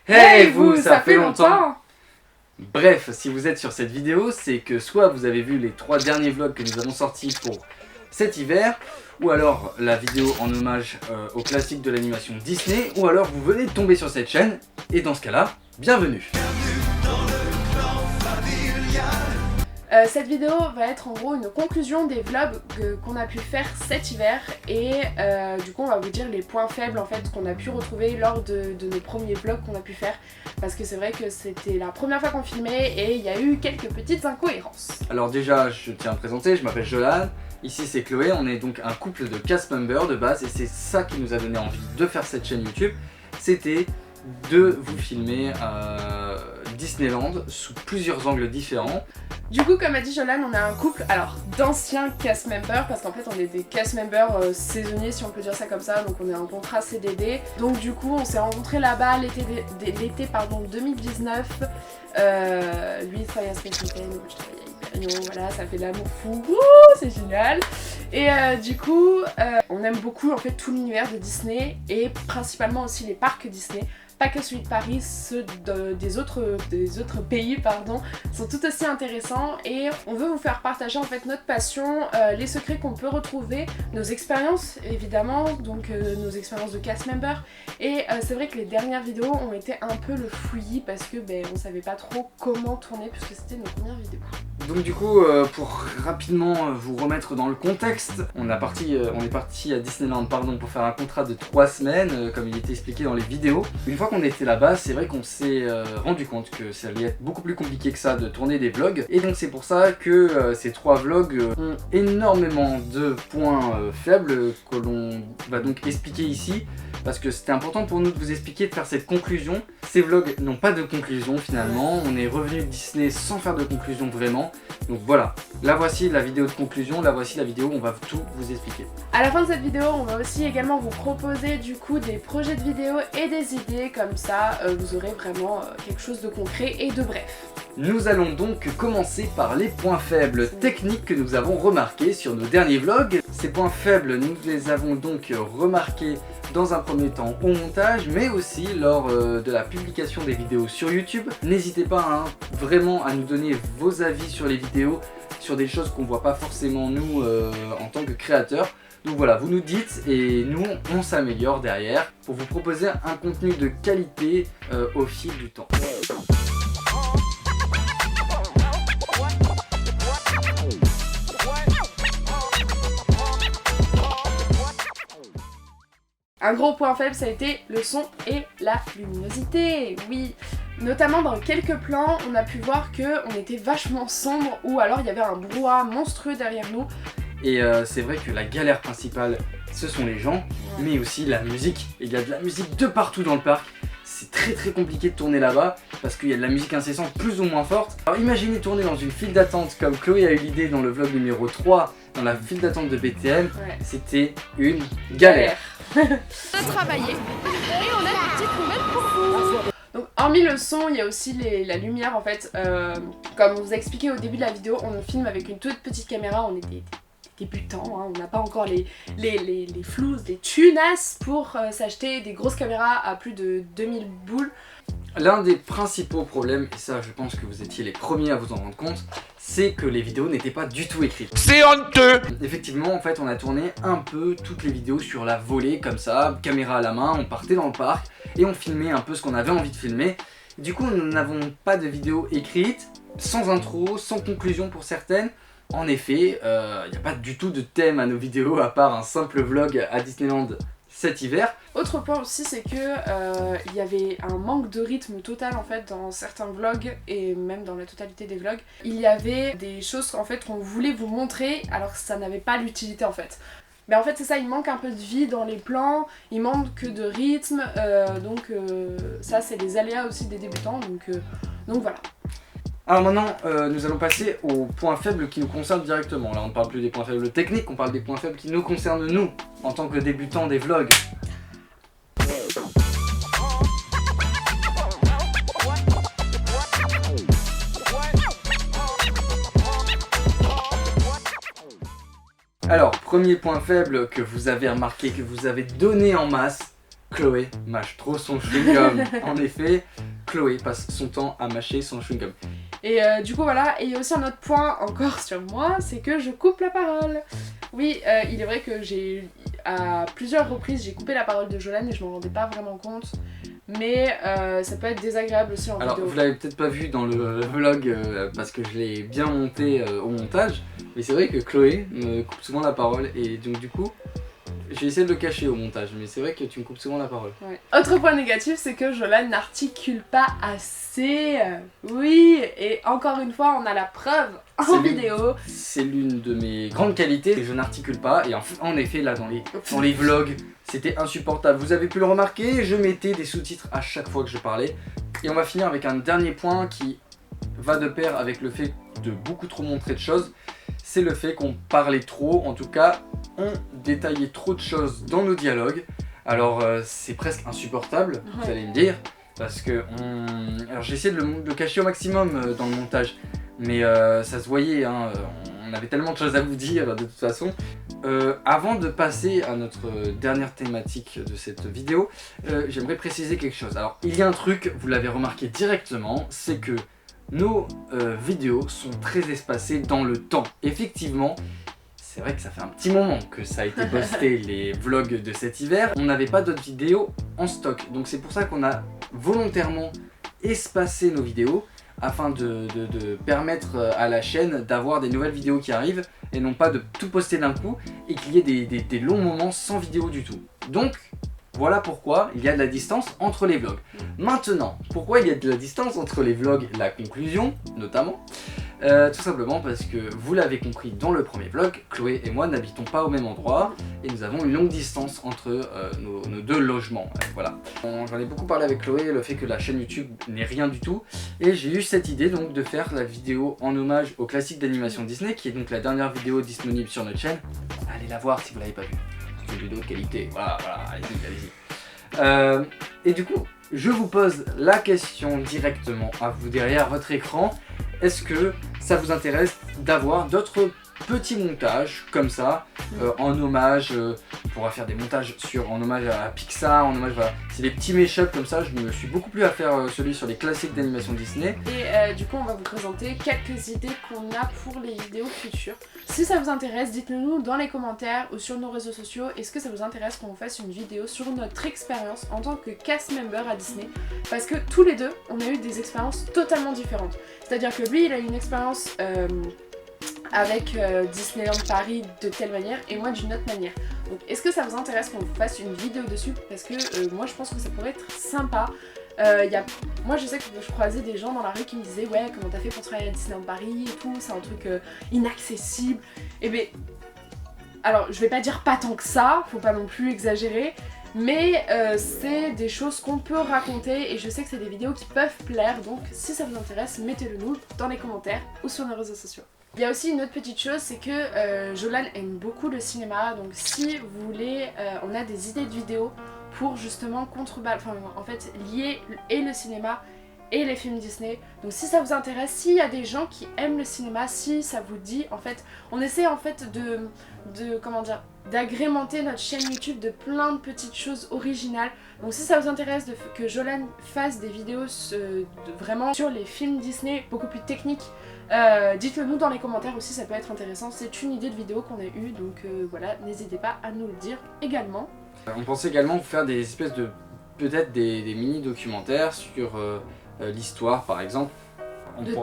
Hey vous, ça fait longtemps. Bref, si vous êtes sur cette vidéo, c'est que soit vous avez vu les 3 derniers vlogs que nous avons sortis pour cet hiver, ou alors la vidéo en hommage au classique de l'animation Disney, ou alors vous venez de tomber sur cette chaîne, et dans ce cas-là, bienvenue. Cette vidéo va être en gros une conclusion des vlogs qu'on a pu faire cet hiver et du coup on va vous dire les points faibles en fait qu'on a pu retrouver lors de nos premiers vlogs qu'on a pu faire, parce que c'est vrai que c'était la première fois qu'on filmait et il y a eu quelques petites incohérences. Alors déjà je tiens à me présenter, je m'appelle Jolan, ici c'est Chloé, on est donc un couple de cast members de base et c'est ça qui nous a donné envie de faire cette chaîne YouTube, c'était de vous filmer Disneyland sous plusieurs angles différents. Du coup, comme a dit Jolan, on a un couple alors d'anciens cast members, parce qu'en fait on est des cast members saisonniers si on peut dire ça comme ça, donc on est en contrat CDD. Donc du coup on s'est rencontrés là-bas l'été 2019, lui il travaille à Space Mountain, moi je travaille à Hyperion, voilà, ça fait de l'amour fou, c'est génial. Et du coup on aime beaucoup en fait tout l'univers de Disney et principalement aussi les parcs Disney. Pas que celui de Paris, ceux des autres pays pardon, sont tout aussi intéressants et on veut vous faire partager en fait notre passion, les secrets qu'on peut retrouver, nos expériences évidemment, donc nos expériences de cast member. Et c'est vrai que les dernières vidéos ont été un peu le fouillis parce que on savait pas trop comment tourner puisque c'était nos premières vidéos. Donc du coup, pour rapidement vous remettre dans le contexte, on est parti à Disneyland pour faire un contrat de 3 semaines, comme il était expliqué dans les vidéos. Une fois qu'on était là-bas, c'est vrai qu'on s'est rendu compte que ça allait être beaucoup plus compliqué que ça de tourner des vlogs. Et donc c'est pour ça que ces 3 vlogs ont énormément de points faibles que l'on va donc expliquer ici. Parce que c'était important pour nous de vous expliquer, de faire cette conclusion. Ces vlogs n'ont pas de conclusion finalement, on est revenu de Disney sans faire de conclusion vraiment. Donc voilà, là voici la vidéo de conclusion, là voici la vidéo où on va tout vous expliquer. À la fin de cette vidéo, on va aussi également vous proposer du coup des projets de vidéos et des idées, comme ça vous aurez vraiment quelque chose de concret et de bref. Nous allons donc commencer par les points faibles techniques que nous avons remarqués sur nos derniers vlogs. Ces points faibles, nous les avons donc remarqués dans un premier temps au montage, mais aussi lors de la publication des vidéos sur YouTube. N'hésitez pas vraiment à nous donner vos avis sur les vidéos, sur des choses qu'on voit pas forcément nous en tant que créateurs. Donc voilà, vous nous dites et nous on s'améliore derrière pour vous proposer un contenu de qualité au fil du temps. Un gros point faible, ça a été le son et la luminosité, oui. Notamment dans quelques plans, on a pu voir qu'on était vachement sombre ou alors il y avait un brouhaha monstrueux derrière nous. Et c'est vrai que la galère principale, ce sont les gens, mais aussi la musique. Il y a de la musique de partout dans le parc. C'est très compliqué de tourner là-bas parce qu'il y a de la musique incessante plus ou moins forte. Alors imaginez tourner dans une file d'attente comme Chloé a eu l'idée dans le vlog numéro 3, dans la file d'attente de BTM, c'était une galère. On a travaillé et on a des petites nouvelles pour vous. Donc hormis le son, il y a aussi la lumière en fait. Comme on vous a expliqué au début de la vidéo, on filme avec une toute petite caméra, on est des débutants, on n'a pas encore les flous, les tunas pour s'acheter des grosses caméras à plus de 2000 boules. L'un des principaux problèmes, et ça je pense que vous étiez les premiers à vous en rendre compte, c'est que les vidéos n'étaient pas du tout écrites. C'est honteux! Effectivement, en fait, on a tourné un peu toutes les vidéos sur la volée, comme ça, caméra à la main, on partait dans le parc et on filmait un peu ce qu'on avait envie de filmer. Du coup, nous n'avons pas de vidéo écrite, sans intro, sans conclusion pour certaines. En effet, il n'y a pas du tout de thème à nos vidéos à part un simple vlog à Disneyland cet hiver. Autre point aussi, c'est que il y avait un manque de rythme total en fait dans certains vlogs et même dans la totalité des vlogs. Il y avait des choses en fait qu'on voulait vous montrer alors que ça n'avait pas l'utilité en fait. Mais en fait c'est ça, il manque un peu de vie dans les plans, il manque de rythme, donc ça c'est les aléas aussi des débutants, donc voilà. Alors maintenant, nous allons passer aux points faibles qui nous concernent directement. Là on ne parle plus des points faibles techniques, on parle des points faibles qui nous concernent nous, en tant que débutants des vlogs. Alors, premier point faible que vous avez remarqué, que vous avez donné en masse, Chloé mâche trop son chewing-gum. En effet, Chloé passe son temps à mâcher son chewing-gum. Et du coup voilà, et il y a aussi un autre point encore sur moi, c'est que je coupe la parole. Oui, il est vrai que à plusieurs reprises j'ai coupé la parole de Jolane et je m'en rendais pas vraiment compte. Mais ça peut être désagréable aussi en Alors, vidéo. vous l'avez peut-être pas vu dans le vlog parce que je l'ai bien monté au montage, mais c'est vrai que Chloé me coupe souvent la parole et donc du coup, j'ai essayé de le cacher au montage, mais c'est vrai que tu me coupes souvent la parole. Ouais. Autre point négatif, c'est que Jolane n'articule pas assez. Oui, et encore une fois, on a la preuve en vidéo. C'est l'une de mes grandes qualités, je n'articule pas et en effet là dans les vlogs, c'était insupportable. Vous avez pu le remarquer, je mettais des sous-titres à chaque fois que je parlais. Et on va finir avec un dernier point qui va de pair avec le fait de beaucoup trop montrer de choses. C'est le fait qu'on parlait trop, en tout cas on détaillait trop de choses dans nos dialogues. Alors c'est presque insupportable, vous allez me dire, parce que alors j'ai essayé de le cacher au maximum dans le montage, mais ça se voyait, hein, on avait tellement de choses à vous dire de toute façon. Avant de passer à notre dernière thématique de cette vidéo, j'aimerais préciser quelque chose. Alors il y a un truc, vous l'avez remarqué directement, c'est que nos vidéos sont très espacées dans le temps. Effectivement, c'est vrai que ça fait un petit moment que ça a été posté les vlogs de cet hiver. On n'avait pas d'autres vidéos en stock, donc c'est pour ça qu'on a volontairement espacé nos vidéos afin de permettre à la chaîne d'avoir des nouvelles vidéos qui arrivent et non pas de tout poster d'un coup et qu'il y ait des longs moments sans vidéo du tout. Donc voilà pourquoi il y a de la distance entre les vlogs. Maintenant, pourquoi il y a de la distance entre les vlogs, la conclusion notamment, tout simplement parce que vous l'avez compris dans le premier vlog, Chloé et moi n'habitons pas au même endroit et nous avons une longue distance entre nos deux logements. Voilà. J'en ai beaucoup parlé avec Chloé, le fait que la chaîne YouTube n'est rien du tout, et j'ai eu cette idée donc de faire la vidéo en hommage au classique d'animation Disney, qui est donc la dernière vidéo disponible sur notre chaîne. Allez la voir si vous l'avez pas vue. C'est une vidéo de qualité. Voilà, allez-y. Et du coup, je vous pose la question directement à vous derrière votre écran. Est-ce que ça vous intéresse d'avoir d'autres petits montages comme ça, en hommage, on pourra faire des montages en hommage à Pixar, en hommage, voilà. C'est des petits mash-up comme ça, je me suis beaucoup plu à faire celui sur les classiques d'animation Disney. Et du coup on va vous présenter quelques idées qu'on a pour les vidéos futures. Si ça vous intéresse, dites-le nous dans les commentaires ou sur nos réseaux sociaux. Est-ce que ça vous intéresse qu'on vous fasse une vidéo sur notre expérience en tant que cast member à Disney? Parce que tous les deux, on a eu des expériences totalement différentes. C'est-à-dire que lui, il a eu une expérience avec Disneyland Paris de telle manière et moi d'une autre manière. Donc est-ce que ça vous intéresse qu'on vous fasse une vidéo dessus? Parce que moi je pense que ça pourrait être sympa. Moi je sais que je croisais des gens dans la rue qui me disaient ouais comment t'as fait pour travailler à Disneyland Paris et tout, c'est un truc inaccessible. Et ben alors je vais pas dire pas tant que ça, faut pas non plus exagérer, mais c'est des choses qu'on peut raconter et je sais que c'est des vidéos qui peuvent plaire, donc si ça vous intéresse mettez-le nous dans les commentaires ou sur nos réseaux sociaux. Il y a aussi une autre petite chose, c'est que Jolane aime beaucoup le cinéma, donc si vous voulez, on a des idées de vidéos pour justement lier et le cinéma et les films Disney. Donc si ça vous intéresse, s'il y a des gens qui aiment le cinéma, si ça vous dit, en fait, on essaie en fait d'agrémenter notre chaîne YouTube de plein de petites choses originales. Donc si ça vous intéresse que Jolane fasse des vidéos vraiment sur les films Disney, beaucoup plus techniques, dites-le nous dans les commentaires aussi, ça peut être intéressant. C'est une idée de vidéo qu'on a eue, donc voilà, n'hésitez pas à nous le dire également. On pensait également faire des espèces de, peut-être des mini-documentaires sur l'histoire par exemple.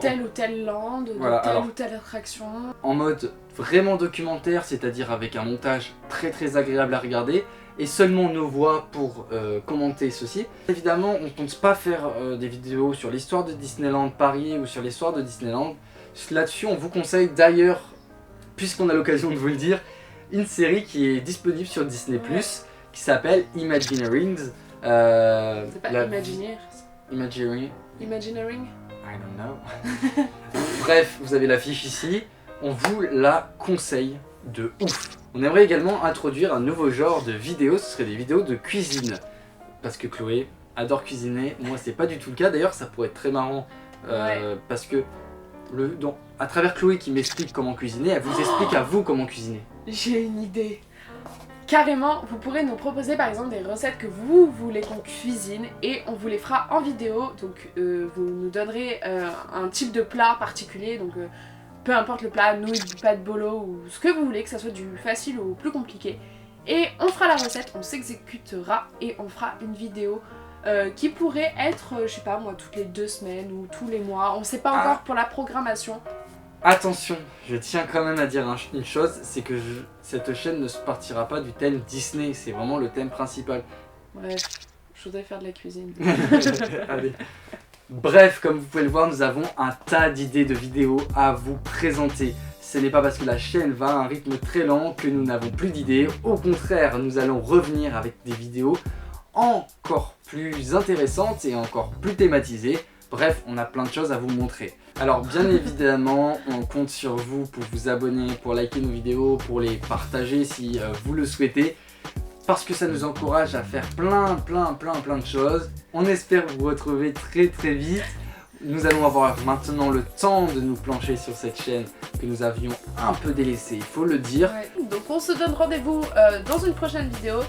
Telle ou telle land, voilà, de telle ou telle attraction. En mode vraiment documentaire, c'est-à-dire avec un montage très agréable à regarder et seulement nos voix pour commenter ceci. Évidemment, on ne compte pas faire des vidéos sur l'histoire de Disneyland Paris ou sur l'histoire de Disneyland. Là-dessus, on vous conseille d'ailleurs, puisqu'on a l'occasion de vous le dire, une série qui est disponible sur Disney+, qui s'appelle Imagineering. C'est pas Imagineering. Imagineering. I don't know. Bref, vous avez l'affiche ici. On vous la conseille de ouf. On aimerait également introduire un nouveau genre de vidéos, ce serait des vidéos de cuisine. Parce que Chloé adore cuisiner, moi c'est pas du tout le cas. D'ailleurs ça pourrait être très marrant parce que à travers Chloé qui m'explique comment cuisiner, elle vous explique à vous comment cuisiner. J'ai une idée. carrément, vous pourrez nous proposer par exemple des recettes que vous voulez qu'on cuisine et on vous les fera en vidéo. Donc vous nous donnerez un type de plat particulier, donc peu importe le plat, nouilles, pâtes bolo ou ce que vous voulez, que ça soit du facile ou plus compliqué. Et on fera la recette, on s'exécutera et on fera une vidéo qui pourrait être, je sais pas moi, toutes les 2 semaines ou tous les mois. On sait pas encore pour la programmation. Attention, je tiens quand même à dire une chose, c'est que cette chaîne ne se partira pas du thème Disney, c'est vraiment le thème principal. Bref, je voudrais faire de la cuisine. Allez. Bref, comme vous pouvez le voir, nous avons un tas d'idées de vidéos à vous présenter. Ce n'est pas parce que la chaîne va à un rythme très lent que nous n'avons plus d'idées. Au contraire, nous allons revenir avec des vidéos encore plus intéressantes et encore plus thématisées. Bref, on a plein de choses à vous montrer. Alors bien évidemment, on compte sur vous pour vous abonner, pour liker nos vidéos, pour les partager si vous le souhaitez. Parce que ça nous encourage à faire plein de choses. On espère vous retrouver très vite. Nous allons avoir maintenant le temps de nous plancher sur cette chaîne que nous avions un peu délaissée, il faut le dire. Ouais. Donc on se donne rendez-vous dans une prochaine vidéo.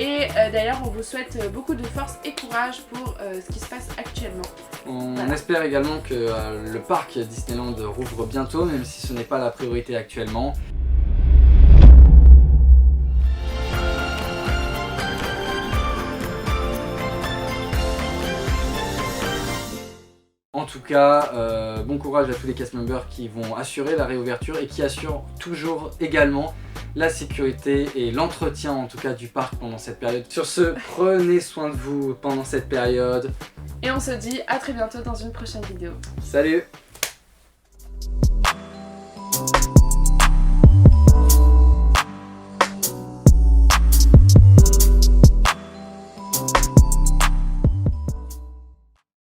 Et d'ailleurs on vous souhaite beaucoup de force et courage pour ce qui se passe actuellement. On espère également que le parc Disneyland rouvre bientôt, même si ce n'est pas la priorité actuellement. En tout cas, bon courage à tous les cast members qui vont assurer la réouverture et qui assurent toujours également la sécurité et l'entretien en tout cas du parc pendant cette période. Sur ce, prenez soin de vous pendant cette période. Et on se dit à très bientôt dans une prochaine vidéo. Salut!